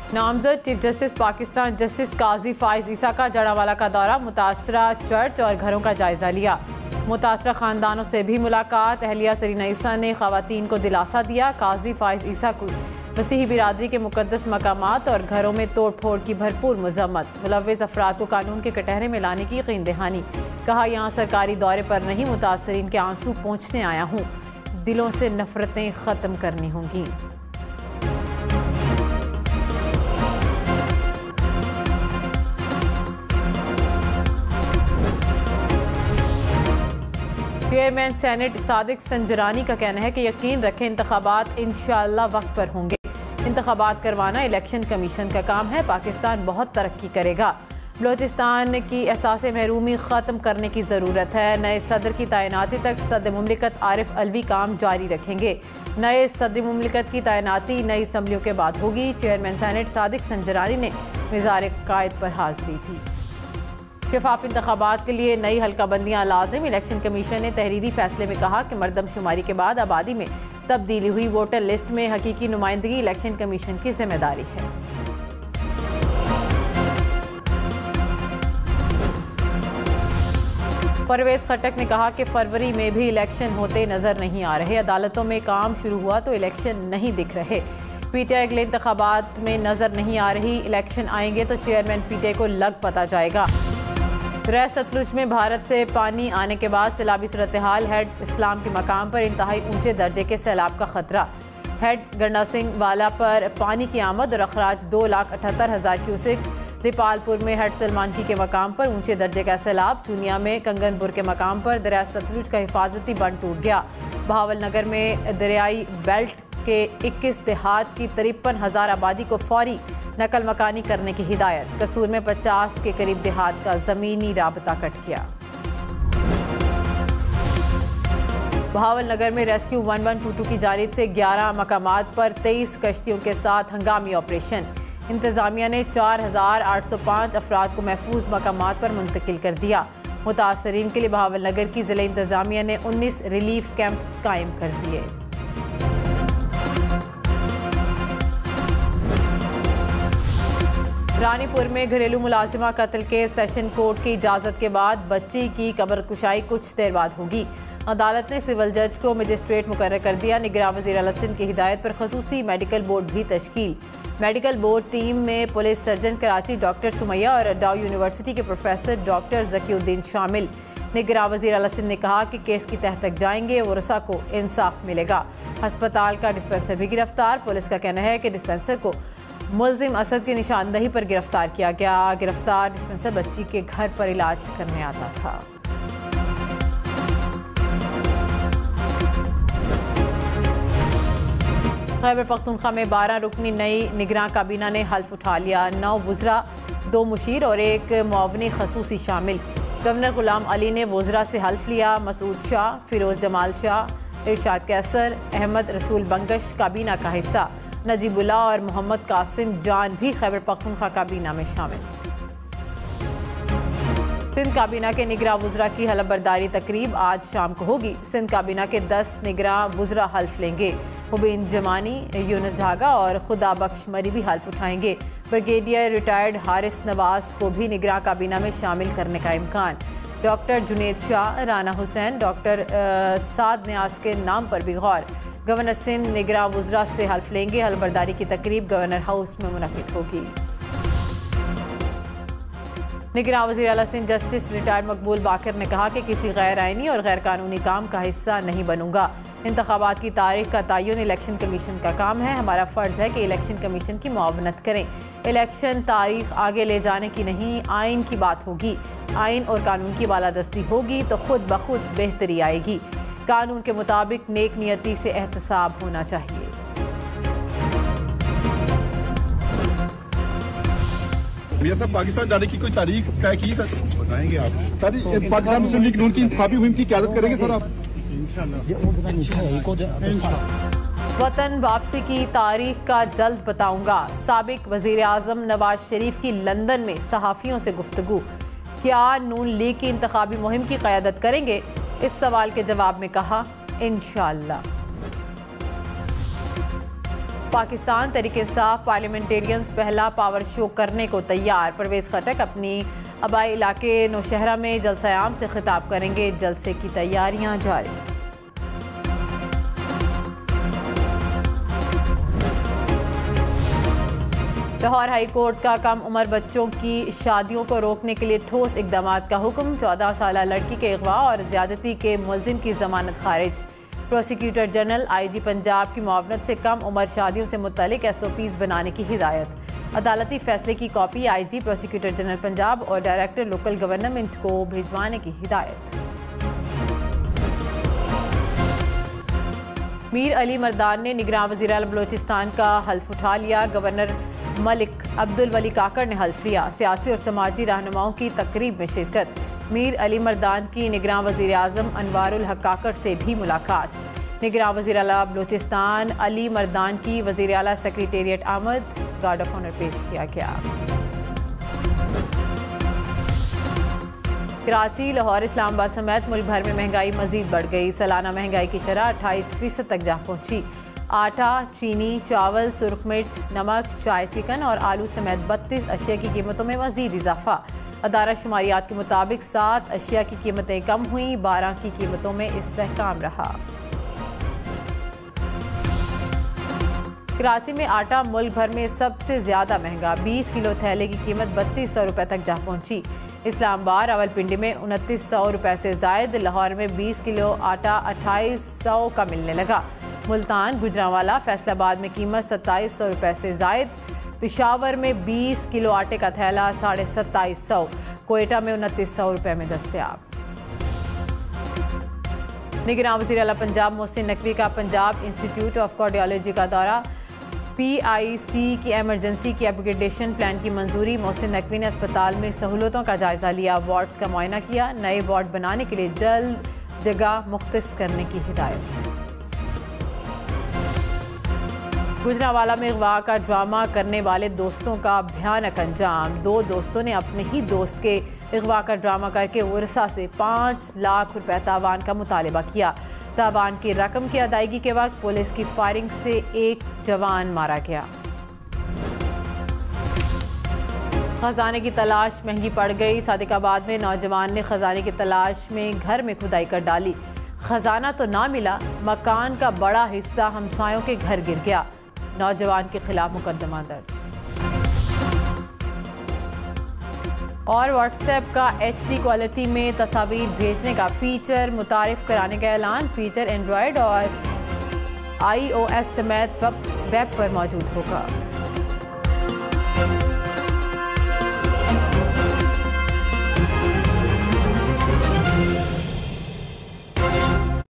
नामजद chief justice Pakistan justice काजी फाइज ईसा का जड़ावाला का दौरा, मुतासरा चर्च और घरों का जायजा लिया। मुतासरा खानदानों से भी मुलाकात। अहलिया सरीना ईसा ने खवातीन को दिलासा दिया। काजी फाइज ईसा को मसीही बिरादरी के मुकद्दस मकामात और घरों में तोड़ फोड़ की भरपूर मजम्मत। मुलव्विस अफराद को कानून के कटहरे में लाने की यकीन दहानी। कहा, यहाँ सरकारी दौरे पर नहीं, मुतासरीन के आंसू पोंछने आया हूँ। दिलों से नफरतें ख़त्म करनी होंगी। चेयरमैन सेनेट सादिक संजरानी का कहना है कि यकीन रखें इंतखाबात इंशाअल्लाह वक्त पर होंगे। इंतखाबात करवाना इलेक्शन कमीशन का काम है। पाकिस्तान बहुत तरक्की करेगा। बलोचिस्तान की एहसास महरूमी ख़त्म करने की ज़रूरत है। नए सदर की तैनाती तक सदर मुमलिकत आरिफ अलवी काम जारी रखेंगे। नए सदर मुमलिकत की तैनाती नई असम्बलियों के बाद होगी। चेयरमैन सेनेट सादिक संजरानी ने मिज़ार कायद पर हाज़िरी दी। शफाफ इंतखाबात के लिए नई हल्काबंदियाँ लाजिम। इलेक्शन कमीशन ने तहरीरी फैसले में कहा कि मरदमशुमारी के बाद आबादी में तब्दीली हुई। वोटर लिस्ट में हकीकी नुमाइंदगी इलेक्शन कमीशन की जिम्मेदारी है। परवेज खट्टक ने कहा कि फरवरी में भी इलेक्शन होते नजर नहीं आ रहे। अदालतों में काम शुरू हुआ तो इलेक्शन नहीं दिख रहे। पीटीआई अगले इंतखाबात में नजर नहीं आ रही। इलेक्शन आएंगे तो चेयरमैन पीटीआई को लग पता जाएगा। दरिया सतलुज में भारत से पानी आने के बाद सैलाबी सूरत हाल। हेड इस्लाम के मकाम पर इंतहाई ऊंचे दर्जे के सैलाब का खतरा। हेड गंडा सिंह वाला पर पानी की आमद और अखराज 2,78,000 क्यूसेक। दीपालपुर में हेड सलमानकी के मकाम पर ऊंचे दर्जे का सैलाब। चूनिया में कंगनपुर के मकाम पर दरिया सतलुज का हिफाजती बंद टूट गया। बहावल नगर में दरियाई बेल्ट के 21 देहात की 53,000 आबादी को फौरी नकल मकानी करने की हिदायत। कसूर में 50 के करीब देहात का ज़मीनी राबता कट गया। बहावल नगर में रेस्क्यू 1122 की जानिब से 11 मकामात पर 23 कश्तियों के साथ हंगामी ऑपरेशन। इंतज़ामिया ने 4,805 अफराद को महफूज मकामात पर मुंतकिल कर दिया। मुतासरीन के लिए बहावल नगर की ज़िला इंतज़ामिया ने 19 रिलीफ कैंप्स कायम कर दिए। रानीपुर में घरेलू मुलाजिमा कत्ल के सेशन कोर्ट की इजाज़त के बाद बच्ची की कब्र कुशाई कुछ देर बाद होगी। अदालत ने सिविल जज को मजिस्ट्रेट मुकर्रर कर दिया। निगरान वज़ीर आला सिंध की हिदायत पर खसूसी मेडिकल बोर्ड भी तश्कील। मेडिकल बोर्ड टीम में police surgeon Karachi doctor Sumaiya और डाउ यूनिवर्सिटी के प्रोफेसर डॉक्टर ज़कीउद्दीन शामिल। निगरान वज़ीर आला सिंध ने कहा कि केस की तह तक जाएंगे, वरसा को इंसाफ मिलेगा। अस्पताल का डिस्पेंसर भी गिरफ्तार। पुलिस का कहना है कि डिस्पेंसर को मुलजिम असद की निशानदही पर गिरफ्तार किया गया। गिरफ्तार डिस्पेंसर बच्ची के घर पर इलाज करने आता था। खैबर पख्तूनख्वा में 12 रुकनी नई निगरान काबीना ने हल्फ उठा लिया। 9 वुज़रा, 2 मुशीर और 1 मुआवनी खसूसी शामिल। गवर्नर गुलाम अली ने वुज़रा से हल्फ लिया। मसूद शाह, फिरोज जमाल शाह, इरशाद कैसर, अहमद रसूल बंगश काबीना का हिस्सा। नजीबुल्लाह और मोहम्मद कासिम जान भी खैबर पख्तूनख्वा काबीना में शामिल। सिंध काबीना के निगरां वुज़रा की हलफबरदारी तकरीब आज शाम को होगी। सिंध काबीना के 10 निगरां वुज़रा हल्फ लेंगे। मुबीन जमानी, यूनुस ढागा और खुदा बख्श मरी भी हल्फ उठाएंगे। ब्रिगेडियर रिटायर्ड हारिस नवाज को भी निगरां काबीना में शामिल करने का इम्कान। डॉक्टर जुनेद शाह, राना हुसैन, डॉक्टर साद न्याज के नाम पर भी गौर। गवर्नर सिंध निगरां वुज़रा से हल्फ लेंगे। हलफबरदारी की तकरीब गवर्नर हाउस में मुनक़िद होगी। निगरां वज़ीर आला सिंध जस्टिस रिटायर्ड मकबूल बाकर ने कहा कि किसी गैर आइनी और गैर कानूनी काम का हिस्सा नहीं बनूंगा। इंतखाबात की तारीख का तयन इलेक्शन कमीशन का काम है। हमारा फ़र्ज़ है कि इलेक्शन कमीशन की मुआवनत करें। इलेक्शन तारीख आगे ले जाने की नहीं, आइन की बात होगी। आइन और कानून की बालादस्ती होगी तो खुद ब खुद बेहतरी आएगी। कानून के मुताबिक नेक नियति से एहतसाब होना चाहिए। भैया साहब, पाकिस्तान जाने की कोई तारीख तय की सर? बताएंगे आप सर? पाकिस्तान मुस्लिम लीग नून की इंतखाबी मुहिम की क़यादत करेंगे सर आप? वतन वापसी की तारीख का जल्द बताऊंगा। साबिक वजीर आजम नवाज शरीफ की लंदन में सहाफ़ियों से गुफ्तगू। क्या नून लीग की इंतखाबी मुहिम की क़यादत करेंगे? इस सवाल के जवाब में कहा इंशाअल्लाह। पाकिस्तान तरीके इंसाफ पार्लियामेंटेरियंस पहला पावर शो करने को तैयार। परवेज खटक अपनी आबाई इलाके नौशहरा में जलसा आम से खिताब करेंगे। जलसे की तैयारियां जारी। लाहौर हाई कोर्ट का कम उम्र बच्चों की शादियों को रोकने के लिए ठोस इकदाम का हुक्म। 14 साल लड़की के अगवा और ज्यादती के मुलजिम की जमानत खारिज। प्रोसिक्यूटर जनरल IG पंजाब की मुआवनत से कम उम्र शादियों से मुतल्लिक SOPs बनाने की हिदायत। अदालती फैसले की copy IG prosecutor general Punjab और डायरेक्टर लोकल गवर्नमेंट को भिजवाने की हिदायत। मीर अली मर्दान ने निगरान वज़ीर आला बलोचिस्तान का हल्फ उठा लिया। गवर्नर मलिक अब्दुल वली काकड़ ने हल्फ लिया। सियासी और समाजी रहनुमाओं की तकरीब में शिरकत। मीर अली मर्दान की निगरान वज़ीर आज़म अनवारुल हक काकड़ से भी मुलाकात। निगरान वज़ीर आला बलोचिस्तान अली मर्दान की वज़ीर आला सेक्रेटेरिएट आमद। गार्ड ऑफ ऑनर पेश किया गया। कराची, लाहौर, इस्लामाबाद समेत मुल्क भर में महंगाई मजीद बढ़ गई। सालाना महंगाई की शरह 28% तक जा पहुंची। आटा, चीनी, चावल, सुर्ख मिर्च, नमक, चाय, चिकन और आलू समेत 32 अशिया की कीमतों में मजीद इजाफा। अदारा शुमारियात के मुताबिक 7 अशिया की कीमतें कम हुई, 12 की कीमतों में इस्तेहकाम रहा। कराची में आटा मुल्क भर में सबसे ज्यादा महंगा। 20 किलो थैले की कीमत 3200 रुपए तक जा पहुंची। इस्लामाबाद, रावलपिंडी में 2900 रुपए से जायद। लाहौर में 20 किलो आटा 2800 का मिलने लगा। मुल्तान, गुजरांवाला, फैसलाबाद में कीमत 2700 रुपए से जायद। पेशावर में 20 किलो आटे का थैला 2750। कोयटा में 2900 रुपए में दस्तयाब। निगरान वज़ीर आला पंजाब मोहसिन नकवी का पंजाब इंस्टीट्यूट ऑफ कार्डियोलॉजी का दौरा। PIC की एमरजेंसी की अपग्रेडेशन प्लान की मंजूरी। मोहसिन नकवी ने अस्पताल में सहूलतों का जायजा लिया। वार्ड्स का मुआयना किया। नए वार्ड बनाने के लिए जल्द जगह मुख्तस करने की हिदायत। गुजरांवाला में अगवा का ड्रामा करने वाले दोस्तों का भयानक अंजाम। 2 दोस्तों ने अपने ही दोस्त के अगवा का ड्रामा करके वर्सा से 5 लाख रुपए तावान का मुतालबा किया। तावान की रकम की अदायगी के वक्त पुलिस की फायरिंग से एक जवान मारा गया। खजाने की तलाश महंगी पड़ गई। सादिकाबाद में नौजवान ने खजाने की तलाश में घर में खुदाई कर डाली। खजाना तो ना मिला, मकान का बड़ा हिस्सा हमसायों के घर गिर गया। नौजवान के खिलाफ मुकदमा दर्ज। और व्हाट्सएप का HD क्वालिटी में तस्वीर भेजने का फीचर मुतारिफ कराने का ऐलान। फीचर एंड्रॉयड और iOS समेत वेब पर मौजूद होगा।